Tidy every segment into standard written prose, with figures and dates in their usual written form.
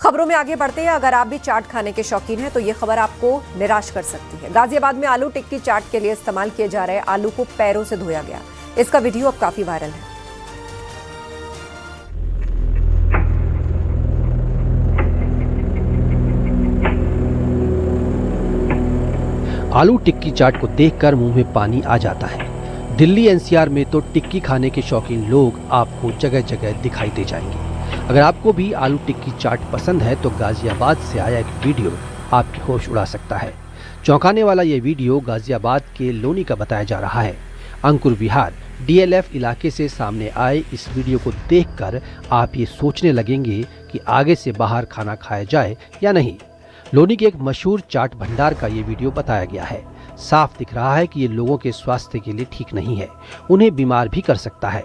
खबरों में आगे बढ़ते हैं। अगर आप भी चाट खाने के शौकीन हैं तो ये खबर आपको निराश कर सकती है। गाजियाबाद में आलू टिक्की चाट के लिए इस्तेमाल किए जा रहे आलू को पैरों से धोया गया। इसका वीडियो अब काफी वायरल है। आलू टिक्की चाट को देखकर मुंह में पानी आ जाता है। दिल्ली एनसीआर में तो टिक्की खाने के शौकीन लोग आपको जगह जगह दिखाई दे जाएंगे। अगर आपको भी आलू टिक्की चाट पसंद है तो गाजियाबाद से आया एक वीडियो आपके होश उड़ा सकता है। चौंकाने वाला ये वीडियो गाजियाबाद के लोनी का बताया जा रहा है। अंकुर विहार DLF इलाके से सामने आए इस वीडियो को देखकर आप ये सोचने लगेंगे कि आगे से बाहर खाना खाया जाए या नहीं। लोनी के एक मशहूर चाट भंडार का ये वीडियो बताया गया है। साफ दिख रहा है कि ये लोगों के स्वास्थ्य के लिए ठीक नहीं है, उन्हें बीमार भी कर सकता है।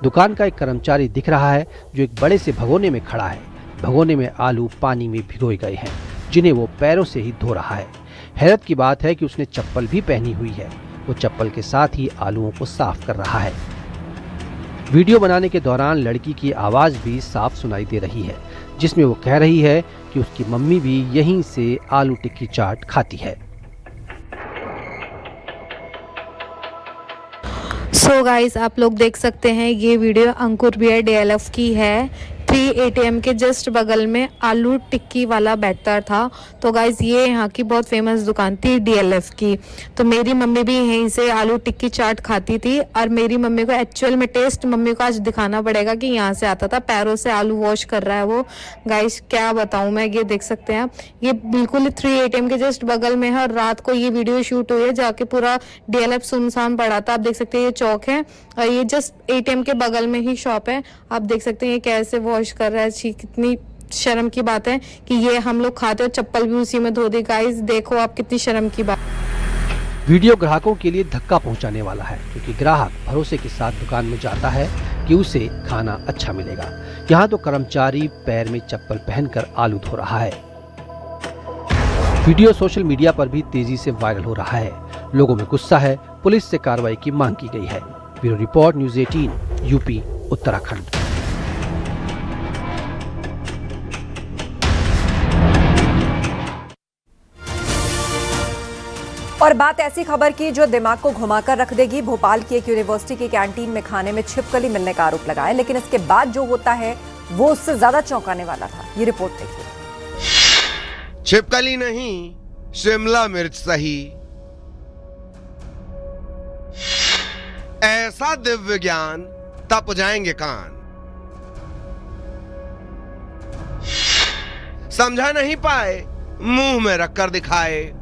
दुकान का एक कर्मचारी दिख रहा है जो एक बड़े से भगोने में खड़ा है। भगोने में आलू पानी में भिगोए गए हैं जिन्हें वो पैरों से ही धो रहा है। हैरत की बात है कि उसने चप्पल भी पहनी हुई है। वो चप्पल के साथ ही आलूओं को साफ कर रहा है। वीडियो बनाने के दौरान लड़की की आवाज़ भी साफ सुनाई दे रही है जिसमें वो कह रही है कि उसकी मम्मी भी यहीं से आलू टिक्की चाट खाती है। सो गाइस, आप लोग देख सकते हैं ये वीडियो अंकुर विहार DLF की है। 3 ATM के जस्ट बगल में आलू टिक्की वाला बैठता था। तो गाइस, ये यहाँ की बहुत फेमस दुकान थी DLF की। तो मेरी मम्मी भी यहीं से आलू टिक्की चाट खाती थी और मेरी मम्मी को एक्चुअल में टेस्ट मम्मी को आज दिखाना पड़ेगा कि यहाँ से आता था। पैरों से आलू वॉश कर रहा है वो। गाइस, क्या बताऊँ मैं, ये देख सकते हैं आप, ये बिल्कुल 3 ATM के जस्ट बगल में है और रात को ये वीडियो शूट हुई है जाके पूरा DLF सुनसान पड़ा था। आप देख सकते हैं ये चौक है और ये जस्ट ATM के बगल में ही शॉप है। आप देख सकते हैं ये कैसे वॉश कर रहा है। कितनी शर्म की बात है कि ये हम लोग खाते हो, चप्पल भी उसी में धो दी। गाइस देखो आप, कितनी शर्म की बात। वीडियो ग्राहकों के लिए धक्का पहुंचाने वाला है क्योंकि ग्राहक भरोसे के साथ दुकान में जाता है कि उसे खाना अच्छा मिलेगा। यहाँ तो कर्मचारी पैर में चप्पल पहनकर आलू धो रहा है। वीडियो सोशल मीडिया पर भी तेजी से वायरल हो रहा है। लोगों में गुस्सा है। पुलिस से कार्रवाई की मांग की गई है। Bureau report, news 18, UP, Uttarakhand. और बात ऐसी खबर की जो दिमाग को घुमाकर रख देगी। भोपाल की एक यूनिवर्सिटी की कैंटीन में खाने में छिपकली मिलने का आरोप लगा है, लेकिन इसके बाद जो होता है वो उससे ज्यादा चौंकाने वाला था। ये रिपोर्ट देखिए। छिपकली नहीं, शिमला मिर्च सही। ऐसा दिव्य ज्ञान तप जाएंगे कान। समझा नहीं पाए, मुंह में रखकर दिखाए।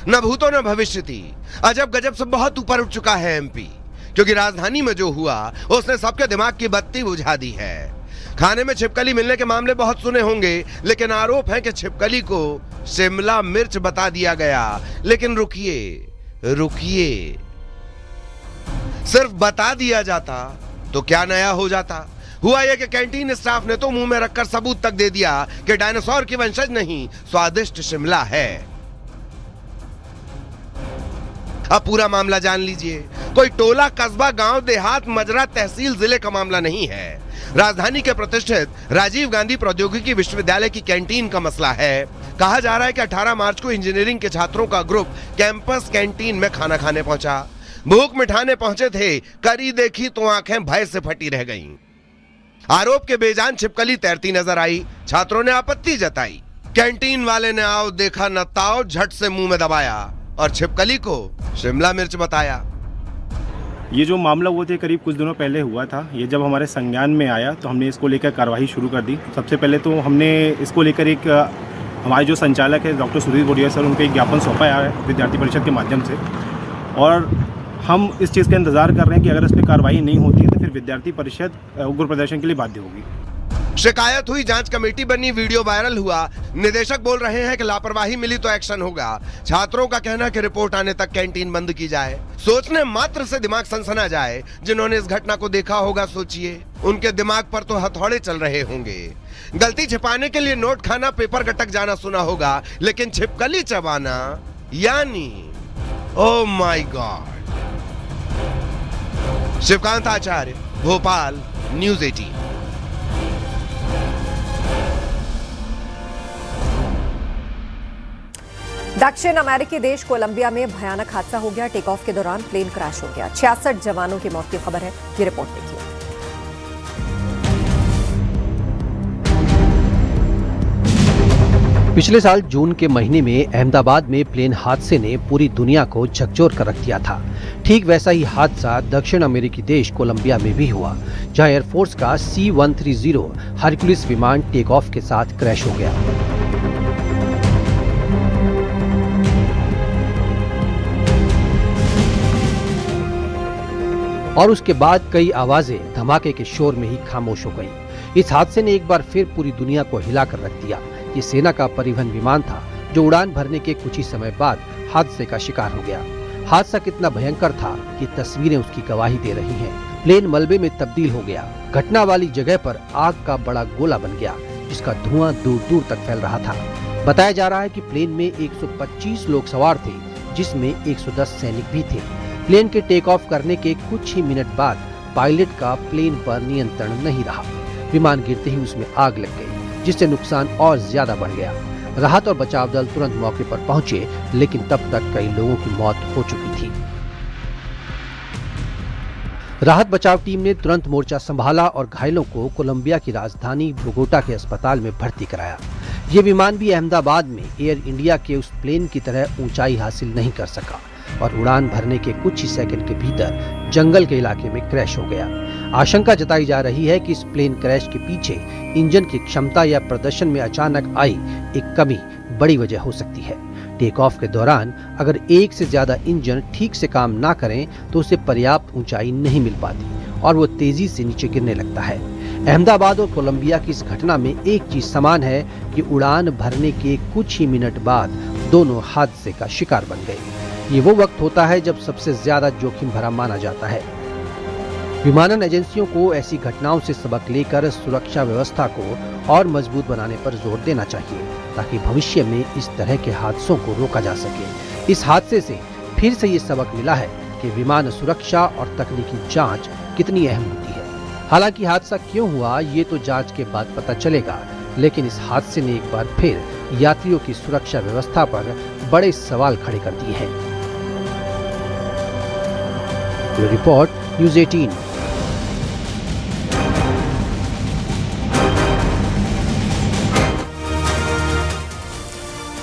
न भूतो न भविष्यति, अजब गजब से बहुत ऊपर उठ चुका है MP। क्योंकि राजधानी में जो हुआ उसने सबके दिमाग की बत्ती बुझा दी है। खाने में छिपकली मिलने के मामले बहुत सुने होंगे, लेकिन आरोप है कि छिपकली को शिमला मिर्च बता दिया गया। लेकिन रुकिए, सिर्फ बता दिया जाता तो क्या नया हो जाता। हुआ यह कि कैंटीन स्टाफ ने तो मुंह में रखकर सबूत तक दे दिया कि डायनासोर की वंशज नहीं, स्वादिष्ट शिमला है। अब पूरा मामला जान लीजिए। कोई टोला, कस्बा, गांव, देहात, मजरा, तहसील, जिले का मामला नहीं है। राजधानी के प्रतिष्ठित राजीव गांधी प्रौद्योगिकी विश्वविद्यालय की कैंटीन का मसला है। कहा जा रहा है कि 18 मार्च को इंजीनियरिंग के छात्रों का ग्रुप कैंपस कैंटीन में खाना खाने पहुंचा। भूख मिटाने पहुंचे थे, करी देखी तो आंखें भय से फटी रह गईं। आरोप के बेजान छिपकली तैरती नजर आई। छात्रों ने आपत्ति जताई। कैंटीन वाले ने आओ देखा न ताओ झट से मुंह में दबाया और छिपकली को शिमला मिर्च बताया। ये जो मामला हुआ थे करीब कुछ दिनों पहले हुआ था। ये जब हमारे संज्ञान में आया तो हमने इसको लेकर कार्रवाई शुरू कर दी। सबसे पहले तो हमने इसको लेकर एक हमारे जो संचालक है डॉक्टर सुधीर बोडिया सर, उनको एक ज्ञापन सौंपा है विद्यार्थी परिषद के माध्यम से। और हम इस चीज़ का इंतज़ार कर रहे हैं कि अगर इस पर कार्रवाई नहीं होती है तो फिर विद्यार्थी परिषद उग्र प्रदर्शन के लिए बाध्य होगी। शिकायत हुई, जांच कमेटी बनी, वीडियो वायरल हुआ। निदेशक बोल रहे हैं कि लापरवाही मिली तो एक्शन होगा। छात्रों का कहना कि रिपोर्ट आने तक कैंटीन बंद की जाए। सोचने मात्र से दिमाग सनसना जाए। जिन्होंने इस घटना को देखा होगा, सोचिए उनके दिमाग पर तो हथौड़े चल रहे होंगे। गलती छिपाने के लिए नोट खाना, पेपर गटक जाना सुना होगा, लेकिन छिपकली चबाना यानी oh my God. Shivkant Acharya, Bhopal, news 18। दक्षिण अमेरिकी देश कोलंबिया में भयानक हादसा हो गया। टेक ऑफ के दौरान प्लेन क्रैश हो गया। 66 जवानों की मौत की खबर है। ये रिपोर्ट देखिए। पिछले साल जून के महीने में अहमदाबाद में प्लेन हादसे ने पूरी दुनिया को झकझोर कर रख दिया था। ठीक वैसा ही हादसा दक्षिण अमेरिकी देश कोलंबिया में भी हुआ, जहां एयरफोर्स का C-130 हरक्यूलिस विमान टेक ऑफ के साथ क्रैश हो गया। और उसके बाद कई आवाजें धमाके के शोर में ही खामोश हो गई। इस हादसे ने एक बार फिर पूरी दुनिया को हिलाकर रख दिया। ये सेना का परिवहन विमान था जो उड़ान भरने के कुछ ही समय बाद हादसे का शिकार हो गया। हादसा कितना भयंकर था कि तस्वीरें उसकी गवाही दे रही हैं। प्लेन मलबे में तब्दील हो गया। घटना वाली जगह पर आग का बड़ा गोला बन गया, जिसका धुआं दूर दूर तक फैल रहा था। बताया जा रहा है कि प्लेन में 125 लोग सवार थे, जिसमें 110 सैनिक भी थे। प्लेन के टेक ऑफ करने के कुछ ही मिनट बाद पायलट का प्लेन पर नियंत्रण नहीं रहा। विमान गिरते ही उसमें आग लग गई, जिससे नुकसान और ज्यादा बढ़ गया। राहत और बचाव दल तुरंत मौके पर पहुंचे, लेकिन तब तक कई लोगों की मौत हो चुकी थी। राहत बचाव टीम ने तुरंत मोर्चा संभाला और घायलों को कोलंबिया की राजधानी बोगोटा के अस्पताल में भर्ती कराया। ये विमान भी अहमदाबाद में एयर इंडिया के उस प्लेन की तरह ऊंचाई हासिल नहीं कर सका और उड़ान भरने के कुछ ही सेकंड के भीतर जंगल के इलाके में क्रैश हो गया। आशंका जताई जा रही है कि इस प्लेन क्रैश के पीछे इंजन की क्षमता या प्रदर्शन में अचानक आई एक कमी बड़ी वजह हो सकती है। टेक ऑफ के दौरान अगर एक से ज्यादा इंजन ठीक से काम ना करें तो उसे पर्याप्त ऊंचाई नहीं मिल पाती और वो तेजी से नीचे गिरने लगता है। अहमदाबाद और कोलंबिया की इस घटना में एक चीज समान है कि उड़ान भरने के कुछ ही मिनट बाद दोनों हादसे का शिकार बन गए। ये वो वक्त होता है जब सबसे ज्यादा जोखिम भरा माना जाता है। विमानन एजेंसियों को ऐसी घटनाओं से सबक लेकर सुरक्षा व्यवस्था को और मजबूत बनाने पर जोर देना चाहिए, ताकि भविष्य में इस तरह के हादसों को रोका जा सके। इस हादसे से फिर से ये सबक मिला है कि विमान सुरक्षा और तकनीकी जांच कितनी अहम होती है। हालांकि हादसा क्यों हुआ ये तो जांच के बाद पता चलेगा, लेकिन इस हादसे ने एक बार फिर यात्रियों की सुरक्षा व्यवस्था पर बड़े सवाल खड़े कर दिए हैं। Report news 18।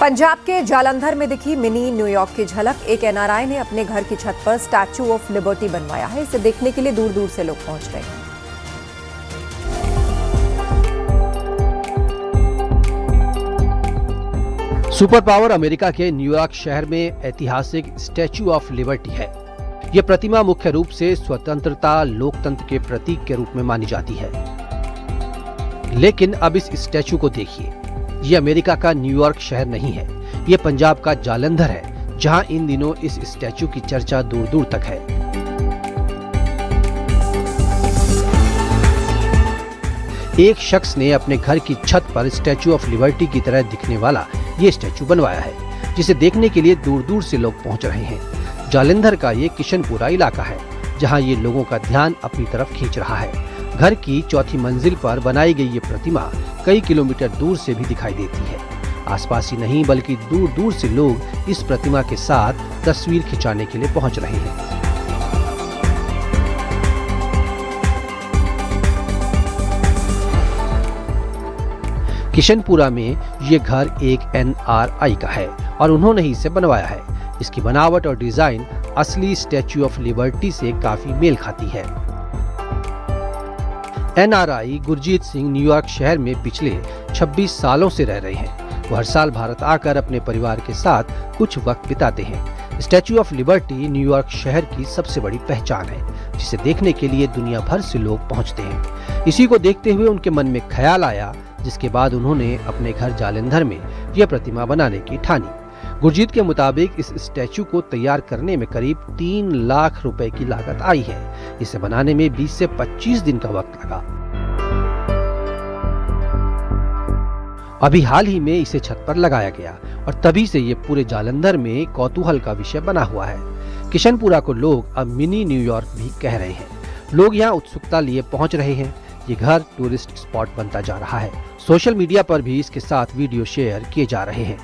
पंजाब के जालंधर में दिखी मिनी न्यूयॉर्क की झलक। एक एनआरआई ने अपने घर की छत पर स्टैच्यू ऑफ लिबर्टी बनवाया है। इसे देखने के लिए दूर दूर से लोग पहुंच रहे हैं। सुपर पावर अमेरिका के न्यूयॉर्क शहर में ऐतिहासिक स्टैच्यू ऑफ लिबर्टी है। यह प्रतिमा मुख्य रूप से स्वतंत्रता, लोकतंत्र के प्रतीक के रूप में मानी जाती है। लेकिन अब इस स्टैच्यू को देखिए। ये अमेरिका का न्यूयॉर्क शहर नहीं है, ये पंजाब का जालंधर है, जहां इन दिनों इस स्टैच्यू की चर्चा दूर दूर तक है। एक शख्स ने अपने घर की छत पर स्टैच्यू ऑफ लिबर्टी की तरह दिखने वाला ये स्टैच्यू बनवाया है, जिसे देखने के लिए दूर दूर से लोग पहुंच रहे हैं। जालंधर का ये किशनपुरा इलाका है, जहां ये लोगों का ध्यान अपनी तरफ खींच रहा है। घर की चौथी मंजिल पर बनाई गई ये प्रतिमा कई किलोमीटर दूर से भी दिखाई देती है। आसपास ही नहीं बल्कि दूर दूर से लोग इस प्रतिमा के साथ तस्वीर खिंचाने के लिए पहुंच रहे हैं। किशनपुरा में ये घर एक एनआरआई का है और उन्होंने ही इसे बनवाया है। इसकी बनावट और डिजाइन असली स्टैच्यू ऑफ लिबर्टी से काफी मेल खाती है। एनआरआई गुरजीत सिंह न्यूयॉर्क शहर में पिछले 26 सालों से रह रहे हैं। वो हर साल भारत आकर अपने परिवार के साथ कुछ वक्त बिताते हैं। स्टैच्यू ऑफ लिबर्टी न्यूयॉर्क शहर की सबसे बड़ी पहचान है, जिसे देखने के लिए दुनिया भर से लोग पहुंचते हैं। इसी को देखते हुए उनके मन में ख्याल आया, जिसके बाद उन्होंने अपने घर जालंधर में यह प्रतिमा बनाने की ठानी। गुरजीत के मुताबिक इस स्टैच्यू को तैयार करने में करीब 3 लाख रुपए की लागत आई है। इसे बनाने में 20 से 25 दिन का वक्त लगा। अभी हाल ही में इसे छत पर लगाया गया और तभी से ये पूरे जालंधर में कौतूहल का विषय बना हुआ है। किशनपुरा को लोग अब मिनी न्यूयॉर्क भी कह रहे हैं। लोग यहाँ उत्सुकता लिए पहुंच रहे हैं। ये घर टूरिस्ट स्पॉट बनता जा रहा है। सोशल मीडिया पर भी इसके साथ वीडियो शेयर किए जा रहे हैं।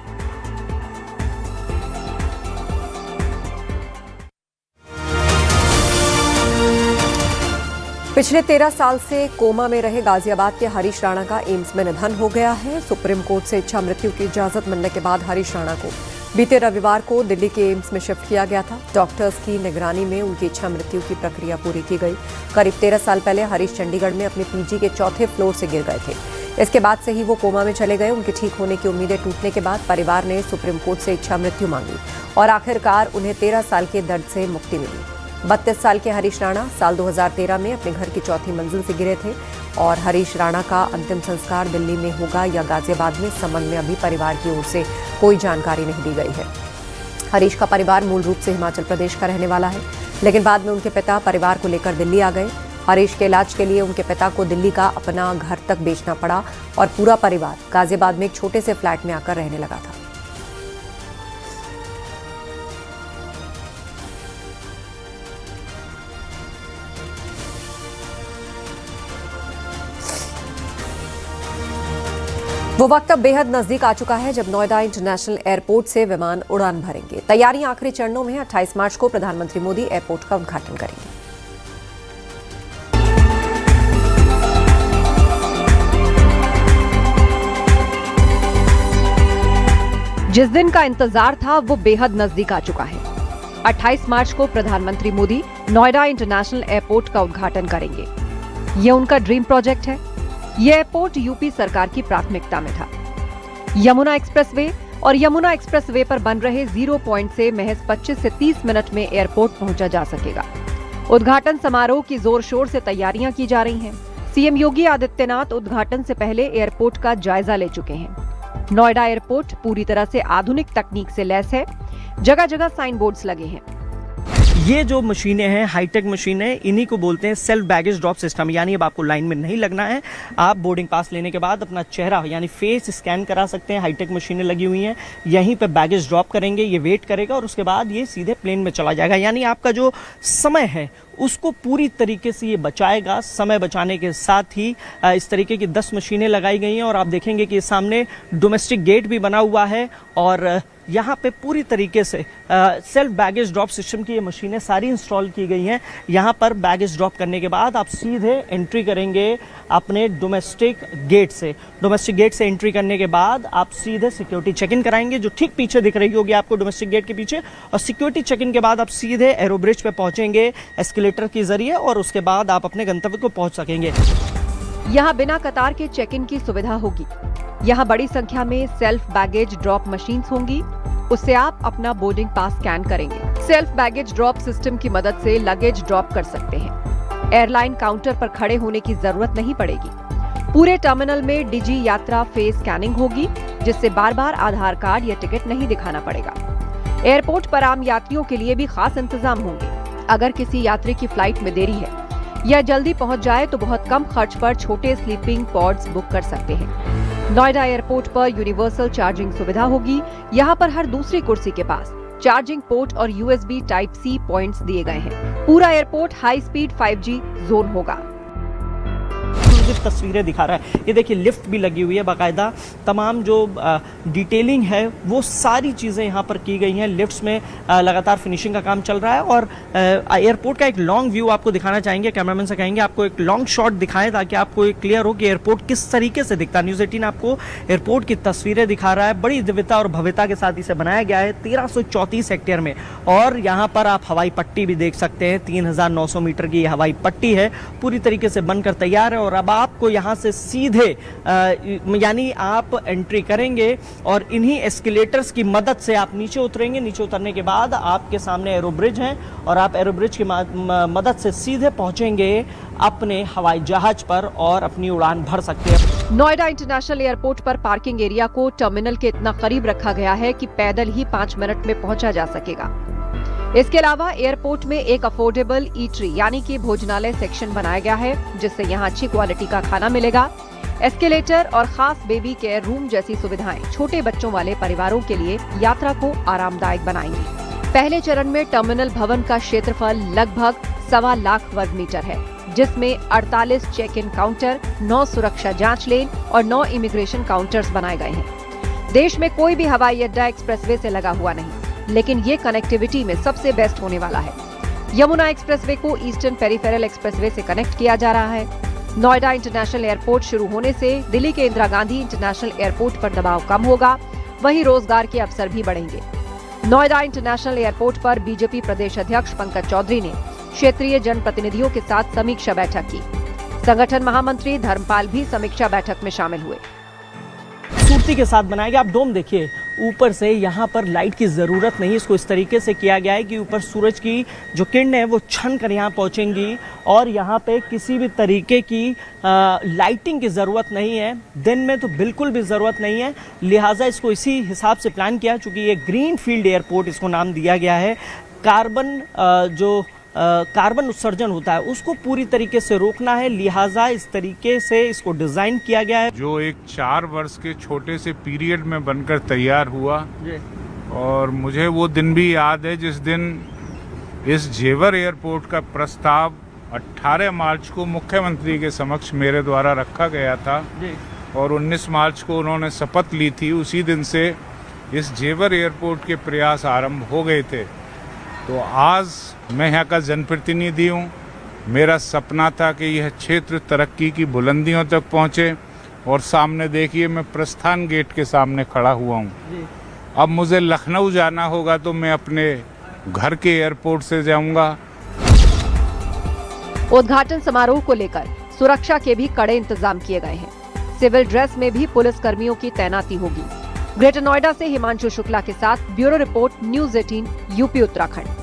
पिछले 13 साल से कोमा में रहे गाजियाबाद के हरीश राणा का एम्स में निधन हो गया है। सुप्रीम कोर्ट से इच्छा मृत्यु की इजाजत मिलने के बाद हरीश राणा को बीते रविवार को दिल्ली के एम्स में शिफ्ट किया गया था। डॉक्टर्स की निगरानी में उनकी इच्छा मृत्यु की प्रक्रिया पूरी की गई। करीब 13 साल पहले हरीश चंडीगढ़ में अपने पीजी के 4थे फ्लोर से गिर गए थे। इसके बाद से ही वो कोमा में चले गए। उनके ठीक होने की उम्मीदें टूटने के बाद परिवार ने सुप्रीम कोर्ट से इच्छा मृत्यु मांगी और आखिरकार उन्हें 13 साल के दर्द से मुक्ति मिली। 32 साल के हरीश राणा साल 2013 में अपने घर की 4थी मंजिल से गिरे थे और हरीश राणा का अंतिम संस्कार दिल्ली में होगा या गाजियाबाद में, इस संबंध में अभी परिवार की ओर से कोई जानकारी नहीं दी गई है। हरीश का परिवार मूल रूप से हिमाचल प्रदेश का रहने वाला है, लेकिन बाद में उनके पिता परिवार को लेकर दिल्ली आ गए। हरीश के इलाज के लिए उनके पिता को दिल्ली का अपना घर तक बेचना पड़ा और पूरा परिवार गाजियाबाद में एक छोटे से फ्लैट में आकर रहने लगा था। वो वक्त अब बेहद नजदीक आ चुका है जब नोएडा इंटरनेशनल एयरपोर्ट से विमान उड़ान भरेंगे। तैयारियां आखिरी चरणों में। 28 मार्च को प्रधानमंत्री मोदी एयरपोर्ट का उद्घाटन करेंगे। जिस दिन का इंतजार था वो बेहद नजदीक आ चुका है। 28 मार्च को प्रधानमंत्री मोदी नोएडा इंटरनेशनल एयरपोर्ट का उद्घाटन करेंगे। ये उनका ड्रीम प्रोजेक्ट है। ये एयरपोर्ट यूपी सरकार की प्राथमिकता में था। यमुना एक्सप्रेसवे और यमुना एक्सप्रेसवे पर बन रहे 0 पॉइंट से महज 25 से 30 मिनट में एयरपोर्ट पहुंचा जा सकेगा। उद्घाटन समारोह की जोर शोर से तैयारियां की जा रही हैं। सीएम योगी आदित्यनाथ उद्घाटन से पहले एयरपोर्ट का जायजा ले चुके हैं। नोएडा एयरपोर्ट पूरी तरह से आधुनिक तकनीक से लैस है। जगह जगह साइन बोर्ड्स लगे हैं। ये जो मशीनें हैं, हाईटेक मशीनें, इन्हीं को बोलते हैं सेल्फ बैगेज ड्रॉप सिस्टम। यानी अब आपको लाइन में नहीं लगना है। आप बोर्डिंग पास लेने के बाद अपना चेहरा यानी फेस स्कैन करा सकते हैं। हाईटेक मशीनें लगी हुई हैं, यहीं पे बैगेज ड्रॉप करेंगे, ये वेट करेगा और उसके बाद ये सीधे प्लेन में चला जाएगा। यानी आपका जो समय है उसको पूरी तरीके से ये बचाएगा। समय बचाने के साथ ही इस तरीके की 10 मशीनें लगाई गई हैं और आप देखेंगे कि सामने डोमेस्टिक गेट भी बना हुआ है और यहाँ पे पूरी तरीके से सेल्फ बैगेज ड्रॉप सिस्टम की ये मशीनें सारी इंस्टॉल की गई हैं। यहाँ पर बैगेज ड्रॉप करने के बाद आप सीधे एंट्री करेंगे अपने डोमेस्टिक गेट से। डोमेस्टिक गेट से एंट्री करने के बाद आप सीधे सिक्योरिटी चेक इन कराएंगे, जो ठीक पीछे दिख रही होगी आपको डोमेस्टिक गेट के पीछे। और सिक्योरिटी चेक इन के बाद आप सीधे एरोब्रिज पे पहुंचेंगे एस्केलेटर के जरिए और उसके बाद आप अपने गंतव्य को पहुंच सकेंगे। यहाँ बिना कतार के चेक इन की सुविधा होगी। यहाँ बड़ी संख्या में सेल्फ बैगेज ड्रॉप मशीन्स होंगी, उससे आप अपना बोर्डिंग पास स्कैन करेंगे। सेल्फ बैगेज ड्रॉप सिस्टम की मदद से लगेज ड्रॉप कर सकते हैं। एयरलाइन काउंटर पर खड़े होने की जरूरत नहीं पड़ेगी। पूरे टर्मिनल में डिजी यात्रा फेस स्कैनिंग होगी, जिससे बार बार आधार कार्ड या टिकट नहीं दिखाना पड़ेगा। एयरपोर्ट पर आम यात्रियों के लिए भी खास इंतजाम होंगे। अगर किसी यात्री की फ्लाइट में देरी है या जल्दी पहुंच जाए तो बहुत कम खर्च पर छोटे स्लीपिंग पॉड्स बुक कर सकते हैं। नोएडा एयरपोर्ट पर यूनिवर्सल चार्जिंग सुविधा होगी। यहाँ पर हर दूसरी कुर्सी के पास चार्जिंग पोर्ट और USB Type-C पॉइंट्स दिए गए हैं। पूरा airport high speed 5G zone होगा। तस्वीरें दिखा रहा है। ये देखिए लिफ्ट भी लगी हुई है बाकायदा। तमाम जो डिटेलिंग है वो सारी चीज़ें यहाँ पर की गई हैं। लिफ्ट्स में लगातार फिनिशिंग का काम चल रहा है और एयरपोर्ट का एक लॉन्ग व्यू आपको दिखाना चाहेंगे। कैमरामैन से कहेंगे आपको एक लॉन्ग शॉट दिखाएं ताकि आपको एक क्लियर हो कि एयरपोर्ट किस तरीके से दिखता है। न्यूज़ 18 आपको एयरपोर्ट की तस्वीरें दिखा रहा है। बड़ी दिव्यता और भव्यता के साथ इसे बनाया गया है 1334 हेक्टेयर में। और यहाँ पर आप हवाई पट्टी भी देख सकते हैं। 3900 मीटर की हवाई पट्टी है, पूरी तरीके से बनकर तैयार है। और अब आपको यहाँ से सीधे यानी आप एंट्री करेंगे और इन्हीं एस्केलेटर्स की मदद से आप नीचे उतरेंगे। नीचे उतरने के बाद आपके सामने एरोब्रिज है और आप एरोब्रिज की मदद से सीधे पहुंचेंगे अपने हवाई जहाज पर और अपनी उड़ान भर सकते हैं। नोएडा इंटरनेशनल एयरपोर्ट पर पार्किंग एरिया को टर्मिनल के इतना करीब रखा गया है कि पैदल ही 5 मिनट में पहुंचा जा सकेगा। इसके अलावा एयरपोर्ट में एक अफोर्डेबल ईटरी यानी कि भोजनालय सेक्शन बनाया गया है, जिससे यहाँ अच्छी क्वालिटी का खाना मिलेगा। एस्केलेटर और खास बेबी केयर रूम जैसी सुविधाएं छोटे बच्चों वाले परिवारों के लिए यात्रा को आरामदायक बनाएंगी। पहले चरण में टर्मिनल भवन का क्षेत्रफल लगभग 1.25 लाख वर्ग मीटर है, जिसमें 48 चेक इन काउंटर, 9 सुरक्षा जांच लेन और 9 इमिग्रेशन काउंटर्स बनाए गए हैं। देश में कोई भी हवाई अड्डा एक्सप्रेसवे से लगा हुआ नहीं, लेकिन ये कनेक्टिविटी में सबसे बेस्ट होने वाला है। यमुना एक्सप्रेसवे को ईस्टर्न पेरिफेरल एक्सप्रेसवे से कनेक्ट किया जा रहा है। नोएडा इंटरनेशनल एयरपोर्ट शुरू होने से दिल्ली के इंदिरा गांधी इंटरनेशनल एयरपोर्ट पर दबाव कम होगा, वहीं रोजगार के अवसर भी बढ़ेंगे। नोएडा इंटरनेशनल एयरपोर्ट पर बीजेपी प्रदेश अध्यक्ष पंकज चौधरी ने क्षेत्रीय जनप्रतिनिधियों के साथ समीक्षा बैठक की। संगठन महामंत्री धर्मपाल भी समीक्षा बैठक में शामिल हुए। खूबसूरती के साथ बनाया गया। आप डोम देखिए, ऊपर से यहाँ पर लाइट की ज़रूरत नहीं, इसको इस तरीके से किया गया है कि ऊपर सूरज की जो किरणें हैं वो छन कर यहाँ पहुँचेंगी और यहाँ पे किसी भी तरीके की लाइटिंग की ज़रूरत नहीं है। दिन में तो बिल्कुल भी ज़रूरत नहीं है, लिहाजा इसको इसी हिसाब से प्लान किया। चूँकि ये ग्रीन फील्ड एयरपोर्ट इसको नाम दिया गया है। कार्बन उत्सर्जन होता है उसको पूरी तरीके से रोकना है, लिहाजा इस तरीके से इसको डिजाइन किया गया है। जो एक 4 वर्ष के छोटे से पीरियड में बनकर तैयार हुआ और मुझे वो दिन भी याद है जिस दिन इस जेवर एयरपोर्ट का प्रस्ताव 18 मार्च को मुख्यमंत्री के समक्ष मेरे द्वारा रखा गया था और 19 मार्च को उन्होंने शपथ ली थी। उसी दिन से इस जेवर एयरपोर्ट के प्रयास आरंभ हो गए थे। तो आज मैं यहाँ का जनप्रतिनिधि हूँ। मेरा सपना था कि यह क्षेत्र तरक्की की बुलंदियों तक पहुँचे और सामने देखिए मैं प्रस्थान गेट के सामने खड़ा हुआ हूँ। अब मुझे लखनऊ जाना होगा तो मैं अपने घर के एयरपोर्ट से जाऊँगा। उद्घाटन समारोह को लेकर सुरक्षा के भी कड़े इंतजाम किए गए हैं। सिविल ड्रेस में भी पुलिस कर्मियों की तैनाती होगी। ग्रेटर नोएडा से हिमांशु शुक्ला के साथ bureau report, news 18 UP Uttarakhand.